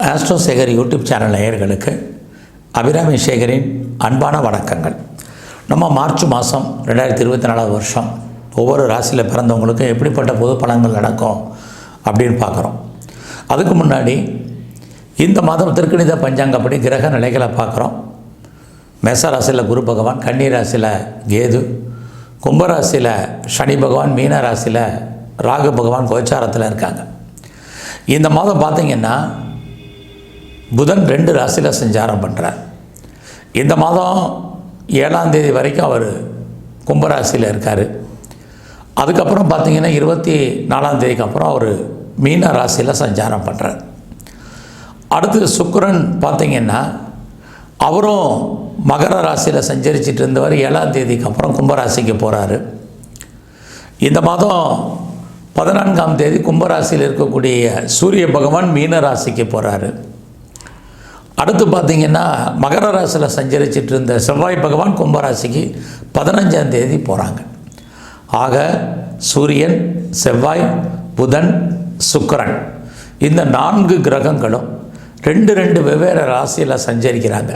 Astro Sekar YouTube channel நேயர்களுக்கு அபிராமி சேகரின் அன்பான வணக்கங்கள். நம்ம மார்ச் மாதம் 2024 வருஷம் ஒவ்வொரு ராசியில் பிறந்தவங்களுக்கும் எப்படிப்பட்ட பொது பலன்கள் நடக்கும் அப்படின்னு பார்க்குறோம். அதுக்கு முன்னாடி இந்த மாதம் திருக்கணித பஞ்சாங்கப்படி கிரக நிலைகளை பார்க்குறோம். மேச ராசியில் குரு பகவான், கன்னி ராசியில் கேது, கும்பராசியில் சனி பகவான், மீன ராசியில் ராகு பகவான் கோச்சாரத்தில் இருக்காங்க. இந்த மாதம் பார்த்திங்கன்னா புதன் 2 ராசியில் சஞ்சாரம் பண்ணுறார். இந்த மாதம் 7ஆம் தேதி வரைக்கும் அவர் கும்பராசியில் இருக்கார். அதுக்கப்புறம் பார்த்திங்கன்னா 24ஆம் தேதிக்கு அப்புறம் அவர் மீன ராசியில் சஞ்சாரம் பண்ணுறார். அடுத்து சுக்கிரன் பார்த்திங்கன்னா அவரும் மகர ராசியில் சஞ்சரிச்சிட்டு இருந்தவர் 7ஆம் தேதிக்கு அப்புறம் கும்பராசிக்கு போகிறாரு. இந்த மாதம் 14ஆம் தேதி கும்பராசியில் இருக்கக்கூடிய சூரிய பகவான் மீன ராசிக்கு போகிறாரு. அடுத்து பார்த்திங்கன்னா மகர ராசியில் சஞ்சரிச்சிட்டு இருந்த செவ்வாய் பகவான் கும்பராசிக்கு 15ஆம் தேதி போகிறாங்க. ஆக சூரியன், செவ்வாய், புதன், சுக்கிரன் இந்த 4 கிரகங்களும் 2 வெவ்வேறு ராசியில் சஞ்சரிக்கிறாங்க.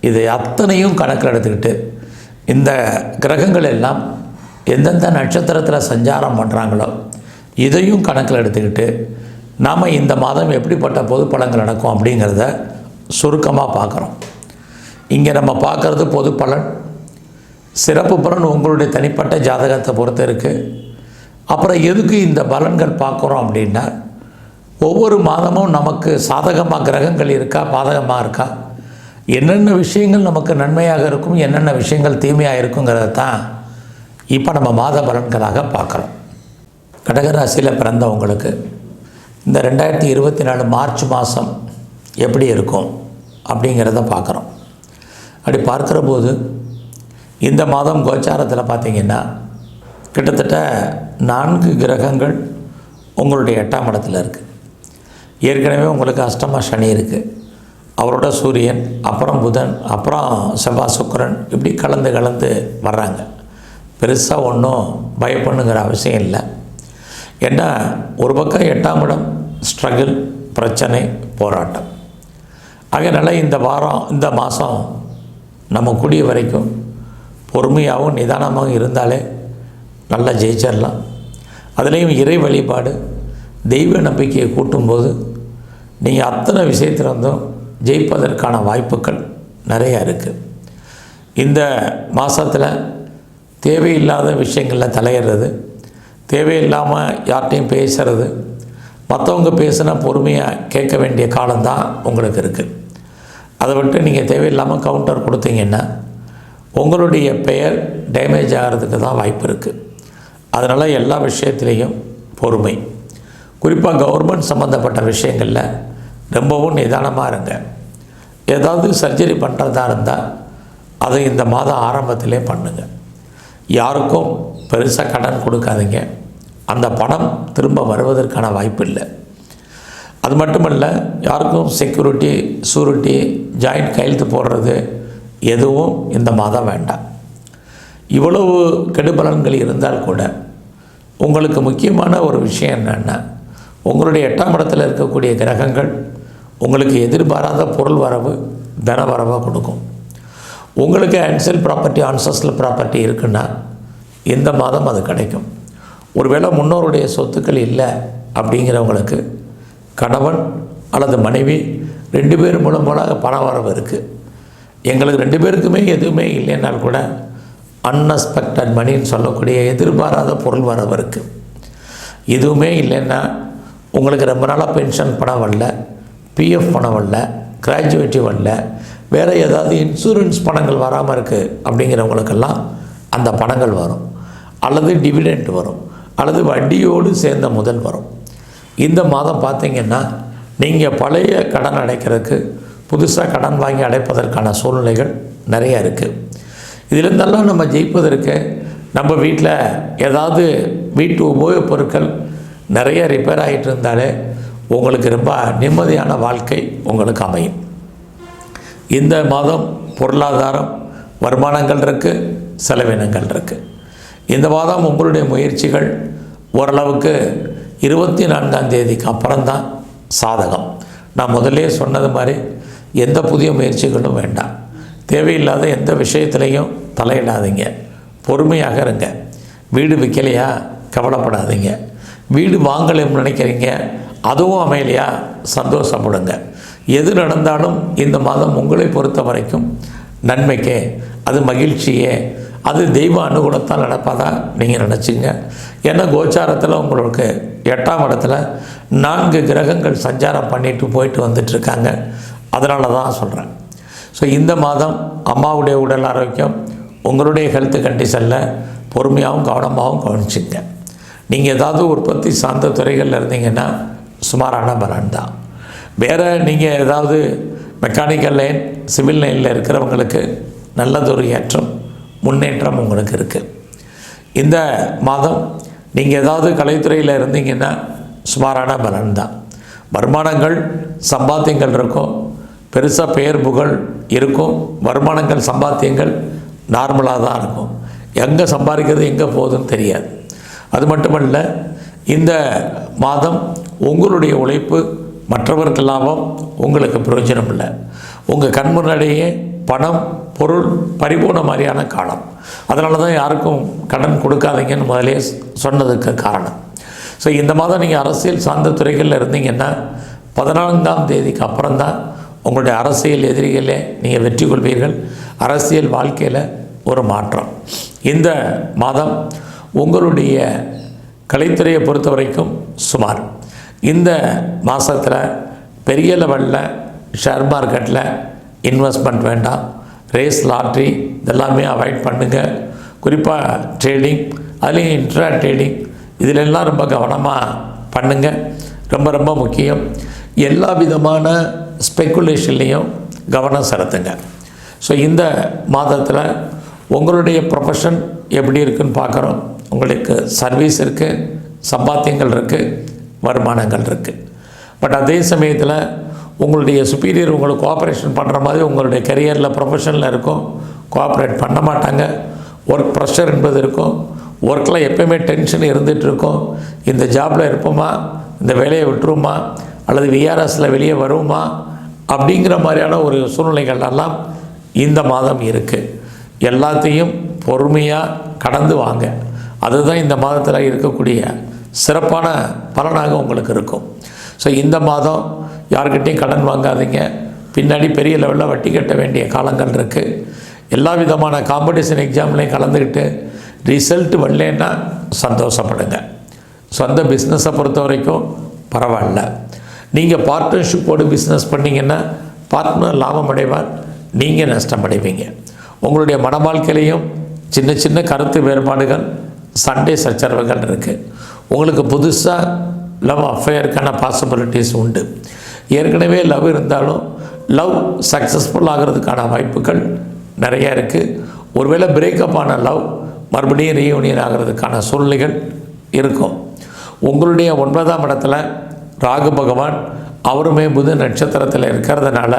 இது அத்தனையும் கணக்கில் எடுத்துக்கிட்டு இந்த கிரகங்கள் எல்லாம் எந்தெந்த நட்சத்திரத்தில் சஞ்சாரம் பண்ணுறாங்களோ இதையும் கணக்கில் எடுத்துக்கிட்டு நாம் இந்த மாதம் எப்படிப்பட்ட பொது பலன்கள் நடக்கும் அப்படிங்கிறத சுருக்கமாக பார்க்குறோம். இங்கே நம்ம பார்க்குறது பொது பலன். சிறப்பு பலன் உங்களுடைய தனிப்பட்ட ஜாதகத்தை பொறுத்து இருக்குது. அப்புறம் எதுக்கு இந்த பலன்கள் பார்க்குறோம் அப்படின்னா, ஒவ்வொரு மாதமும் நமக்கு சாதகமாக கிரகங்கள் இருக்கா, பாதகமாக இருக்கா, என்னென்ன விஷயங்கள் நமக்கு நன்மையாக இருக்கும், என்னென்ன விஷயங்கள் தீமையாக இருக்குங்கிறத தான் இப்போ நம்ம மாத பலன்களாக பார்க்குறோம். கடகராசியில் பிறந்தவங்களுக்கு இந்த 2024 மார்ச் மாதம் எப்படி இருக்கும் அப்படிங்கிறத பார்க்குறோம். அப்படி பார்க்குற போது இந்த மாதம் கோச்சாரத்தில் பார்த்திங்கன்னா கிட்டத்தட்ட 4 கிரகங்கள் உங்களுடைய 8ஆம் இடத்துல இருக்குது. ஏற்கனவே உங்களுக்கு அஷ்டம சனி இருக்குது, அவரோட சூரியன், அப்புறம் புதன், அப்புறம் செவ்வாய், சுக்கிரன் இப்படி கலந்து வர்றாங்க. பெருசாக ஒன்றும் பயப்பண்ணுங்கிற அவசியம் இல்லை. ஏன்னா ஒரு பக்கம் 8ஆம் இடம் ஸ்ட்ரகிள், பிரச்சனை, போராட்டம். அதனால் இந்த மாதம் நம்ம கூடிய வரைக்கும் பொறுமையாகவும் நிதானமாகவும் இருந்தாலே நல்லா ஜெயிச்சிடலாம். அதுலேயும் இறை வழிபாடு, தெய்வ நம்பிக்கையை கூட்டும்போது நீங்கள் அத்தனை விஷயத்திலிருந்தும் ஜெயிப்பதற்கான வாய்ப்புகள் நிறையா இருக்குது. இந்த மாதத்தில் தேவையில்லாத விஷயங்களில் தலையிடுறது, தேவையில்லாமல் யார்கிட்டையும் பேசுகிறது, மற்றவங்க பேசுனா பொறுமையாக கேட்க வேண்டிய காலம்தான் உங்களுக்கு இருக்குது. அதை விட்டு நீங்கள் தேவையில்லாமல் கவுண்டர் கொடுத்தீங்கன்னா உங்களுடைய பெயர் டேமேஜ் ஆகிறதுக்கு தான் வாய்ப்பு இருக்குது. அதனால் எல்லா விஷயத்துலேயும் பொறுமை. குறிப்பாக கவர்மெண்ட் சம்மந்தப்பட்ட விஷயங்களில் ரொம்பவும் நிதானமாக இருங்க. ஏதாவது சர்ஜரி பண்ணுறதா இருந்தால் அதை இந்த மாதம் ஆரம்பத்திலே பண்ணுங்கள். யாருக்கும் பெருசாக கடன் கொடுக்காதீங்க. அந்த பணம் திரும்ப வருவதற்கான வாய்ப்பு இல்லை. அது மட்டுமல்ல, யாருக்கும் செக்யூரிட்டி, சூரிட்டி, ஜாயிண்ட் கையெழுத்து போடுறது எதுவும் இந்த மாதம் வேண்டாம். இவ்வளவு கெடுபலன்கள் இருந்தால் கூட உங்களுக்கு முக்கியமான ஒரு விஷயம் என்னென்னா, உங்களுடைய 8ஆம் இடத்தில் இருக்கக்கூடிய கிரகங்கள் உங்களுக்கு எதிர்பாராத பொருள் வரவு, தன வரவாக கொடுக்கும். உங்களுக்கு அன்செல் ப்ராப்பர்ட்டி, ஆன்சஸ்டல் ப்ராப்பர்ட்டி இருக்குன்னா இந்த மாதம் அது கிடைக்கும். ஒருவேளை முன்னோருடைய சொத்துக்கள் இல்லை அப்படிங்கிறவங்களுக்கு கணவன் அல்லது மனைவி 2 பேர் மூலமாக பண வரவு இருக்குது. எங்களுக்கு 2 பேருக்குமே எதுவுமே இல்லைன்னால் கூட அன்எக்ஸ்பெக்டட் மணின்னு சொல்லக்கூடிய எதிர்பாராத பொருள் வரவு இருக்குது. எதுவுமே இல்லைன்னா உங்களுக்கு ரொம்ப நாளாக பென்ஷன் பணம் வரல, பிஎஃப் பணம் வரல, கிராஜுவேட்டி வரல, வேறு ஏதாவது இன்சூரன்ஸ் பணங்கள் வராமல் இருக்குது அப்படிங்கிறவங்களுக்கெல்லாம் அந்த பணங்கள் வரும், அல்லது டிவிடெண்ட் வரும், அல்லது வட்டியோடு சேர்ந்த முதல் வரும். இந்த மாதம் பார்த்திங்கன்னா நீங்கள் பழைய கடன் அடைக்கிறதுக்கு புதுசாக கடன் வாங்கி அடைப்பதற்கான சூழ்நிலைகள் நிறையா இருக்குது. இதிலிருந்தெல்லாம் நம்ம ஜெயிப்பதற்கு நம்ம வீட்டில் ஏதாவது வீட்டு உபயோகப் பொருட்கள் நிறைய ரிப்பேர் ஆகிட்டு இருந்தாலே உங்களுக்கு ரொம்ப நிம்மதியான வாழ்க்கை உங்களுக்கு அமையும். இந்த மாதம் பொருளாதாரம், வருமானங்கள் இருக்குது, செலவினங்கள் இருக்குது. இந்த மாதம் உங்களுடைய முயற்சிகள் ஓரளவுக்கு 24ஆம் தேதிக்கு அப்புறம்தான் சாதகம். நான் முதல்லே சொன்னது மாதிரி எந்த புதிய முயற்சிகளும் வேண்டாம். தேவையில்லாத எந்த விஷயத்துலையும் தலையிடாதீங்க. பொறுமையாக இருங்க. வீடு விற்கலையா, கவலைப்படாதீங்க. வீடு வாங்கலைன்னு நினைக்கிறீங்க, அதுவும் அமையலையா, சந்தோஷப்படுங்க. எது நடந்தாலும் இந்த மாதம் உங்களை பொறுத்த வரைக்கும் நன்மைக்கே, அது மகிழ்ச்சியே, அது தெய்வ அனுகூலத்தால் நடப்பதாக நீங்கள் நினச்சிங்க. ஏன்னா கோச்சாரத்தில் உங்களுக்கு 8ஆம் இடத்துல 4 கிரகங்கள் சஞ்சாரம் பண்ணிட்டு போயிட்டு வந்துட்டுருக்காங்க. அதனால தான் சொல்கிறேன். ஸோ இந்த மாதம் அம்மாவுடைய உடல் ஆரோக்கியம், உங்களுடைய ஹெல்த் கண்டிஷனில் பொறுமையாகவும் கவனமாகவும் கவனிச்சுங்க. நீங்கள் ஏதாவது உற்பத்தி சார்ந்த துறைகளில் இருந்தீங்கன்னா சுமாரான பலன் தான். வேறு நீங்கள் ஏதாவது மெக்கானிக்கல் லைன், சிவில் லைனில் இருக்கிறவங்களுக்கு நல்லதொரு ஏற்றம், முன்னேற்றம் உங்களுக்கு இருக்குது. இந்த மாதம் நீங்கள் ஏதாவது கலைத்துறையில் இருந்தீங்கன்னா சுமாரான பலன் தான். வருமானங்கள், சம்பாத்தியங்கள் இருக்கும். பெருசாக பெயர் புகழ் இருக்கும். வருமானங்கள், சம்பாத்தியங்கள் நார்மலாக தான் இருக்கும். எங்கே சம்பாதிக்கிறது எங்கே போகுதுன்னு தெரியாது. அது மட்டுமல்ல, இந்த மாதம் உங்களுடைய உழைப்பு மற்றவருக்கு லாபம், உங்களுக்கு பிரயோஜனம் இல்லை. உங்கள் கண் முன்னாடியே பணம், பொருள் பறிபோன மாதிரியான காலம். அதனால தான் யாருக்கும் கடன் கொடுக்காதீங்கன்னு முதலே சொன்னதுக்கு காரணம். ஸோ இந்த மாதம் நீங்கள் அரசியல் சார்ந்த துறைகளில் இருந்தீங்கன்னா 14ஆம் தேதிக்கு அப்புறம்தான் உங்களுடைய அரசியல் எதிரிகளே நீங்கள் வெற்றி கொள்வீர்கள். அரசியல் வாழ்க்கையில் ஒரு மாற்றம். இந்த மாதம் உங்களுடைய கலைத்துறையை பொறுத்த வரைக்கும் சுமார். இந்த மாதத்தில் பெரிய லெவலில் ஷேர் மார்க்கெட்டில் இன்வெஸ்ட்மெண்ட் வேண்டாம். ரேஸ், லாட்ரி இதெல்லாமே அவாய்ட் பண்ணுங்கள். குறிப்பாக ட்ரேடிங், அதுலேயும் இன்ட்ரா ட்ரேடிங், இதிலெல்லாம் ரொம்ப கவனமாக பண்ணுங்கள். ரொம்ப ரொம்ப முக்கியம். எல்லா விதமான ஸ்பெக்குலேஷன்லேயும் கவனம் செலுத்துங்க. ஸோ இந்த மாதத்தில் உங்களுடைய ப்ரொஃபஷன் எப்படி இருக்குன்னு பார்க்குறோம். உங்களுக்கு சர்வீஸ் இருக்குது, சம்பாத்தியங்கள் இருக்குது, வருமானங்கள் இருக்குது. பட் அதே சமயத்தில் உங்களுடைய சுப்பீரியர் உங்களுக்கு கோஆப்ரேஷன் பண்ணுற மாதிரி உங்களுடைய கரியரில், ப்ரொஃபஷனில் இருக்கும். கோஆப்ரேட் பண்ண மாட்டாங்க. ஒர்க் ப்ரெஷர் என்பது இருக்கும். ஒர்க்கில் எப்போயுமே டென்ஷன் இருந்துகிட்ருக்கும். இந்த ஜாபில் இருப்போமா, இந்த வேலையை விட்டுருமா, அல்லது விஆர்எஸில் வெளியே வருமா, அப்படிங்கிற மாதிரியான ஒரு சூழ்நிலைகள் எல்லாம் இந்த மாதம் இருக்குது. எல்லாத்தையும் பொறுமையாக கடந்து வாங்க. அதுதான் இந்த மாதத்தில் இருக்கக்கூடிய சிறப்பான பலனாக உங்களுக்கு இருக்கும். ஸோ இந்த மாதம் யார்கிட்டையும் கடன் வாங்காதீங்க. பின்னாடி பெரிய லெவலில் வட்டி கட்ட வேண்டிய காலங்கள் இருக்குது. எல்லா விதமான காம்படிஷன் எக்ஸாம்லையும் கலந்துக்கிட்டு ரிசல்ட் வரலன்னா சந்தோஷப்படுங்க. சொந்த பிஸ்னஸை பொறுத்த வரைக்கும் பரவாயில்ல. நீங்கள் பார்ட்னர்ஷிப்போடு பிஸ்னஸ் பண்ணிங்கன்னா பார்ட்னர் லாபம் அடைவார், நீங்கள் நஷ்டம் அடைவீங்க. உங்களுடைய மன வாழ்க்கையிலையும் சின்ன சின்ன கருத்து வேறுபாடுகள், சண்டை சச்சரவுகள் இருக்குது. உங்களுக்கு புதுசாக லவ் அஃபேருக்கான பாசிபிலிட்டிஸ் உண்டு. ஏற்கனவே லவ் இருந்தாலும் லவ் சக்ஸஸ்ஃபுல் ஆகிறதுக்கான வாய்ப்புகள் நிறையா இருக்குது. ஒருவேளை பிரேக்கப் ஆன லவ் மறுபடியும் ரீயூனியன் ஆகிறதுக்கான சூழ்நிலைகள் இருக்கும். உங்களுடைய 9ஆம் இடத்துல ராகு பகவான், அவருமே புத நட்சத்திரத்தில் இருக்கிறதுனால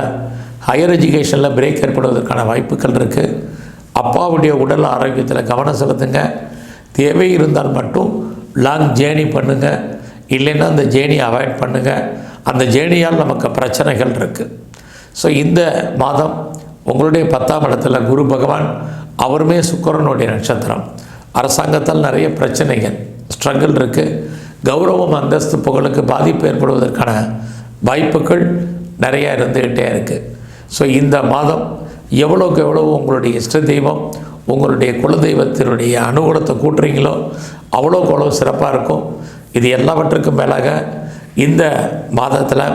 ஹையர் எஜுகேஷனில் பிரேக் ஏற்படுவதற்கான வாய்ப்புகள் இருக்குது. அப்பாவுடைய உடல் ஆரோக்கியத்தில் கவனம் செலுத்துங்க. தேவை இருந்தால் மட்டும் லாங் ஜேர்னி பண்ணுங்கள். இல்லைன்னா அந்த ஜேர்னியை அவாய்ட் பண்ணுங்கள். அந்த ஜேர்னியால் நமக்கு பிரச்சனைகள் இருக்குது. ஸோ இந்த மாதம் உங்களுடைய 10ஆம் இடத்துல குரு பகவான், அவருமே சுக்கிரனுடைய நட்சத்திரம். அரசாங்கத்தால் நிறைய பிரச்சனைகள், ஸ்ட்ரகிள் இருக்குது. கௌரவம், அந்தஸ்து, புகழுக்கு பாதிப்பு ஏற்படுவதற்கான வாய்ப்புகள் நிறையா இருந்துக்கிட்டே இருக்குது. ஸோ இந்த மாதம் எவ்வளோக்கு எவ்வளோ உங்களுடைய இஷ்ட தெய்வம், உங்களுடைய குலதெய்வத்தினுடைய அனுகூலத்தை கூட்டுறீங்களோ அவ்வளோக்கு அவ்வளோ சிறப்பாக இருக்கும். இது எல்லாவற்றுக்கும் மேலாக இந்த மாதத்தில்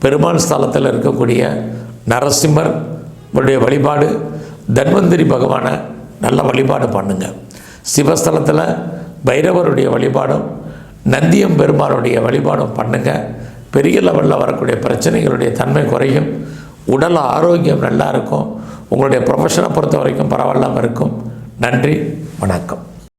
பெருமாள் ஸ்தலத்தில் இருக்கக்கூடிய நரசிம்மர் உடைய வழிபாடு, தன்வந்திரி பகவானை நல்ல வழிபாடு பண்ணுங்கள். சிவஸ்தலத்தில் பைரவருடைய வழிபாடும், நந்தியம் பெருமாளுடைய வழிபாடும் பண்ணுங்கள். பெரிய லெவலில் வரக்கூடிய பிரச்சனைகளுடைய தன்மை குறையும். உடல் ஆரோக்கியம் நல்லா இருக்கும். உங்களுடைய ப்ரொஃபஷனை பொறுத்த வரைக்கும் பரவாயில்லாமல் இருக்கும். நன்றி, வணக்கம்.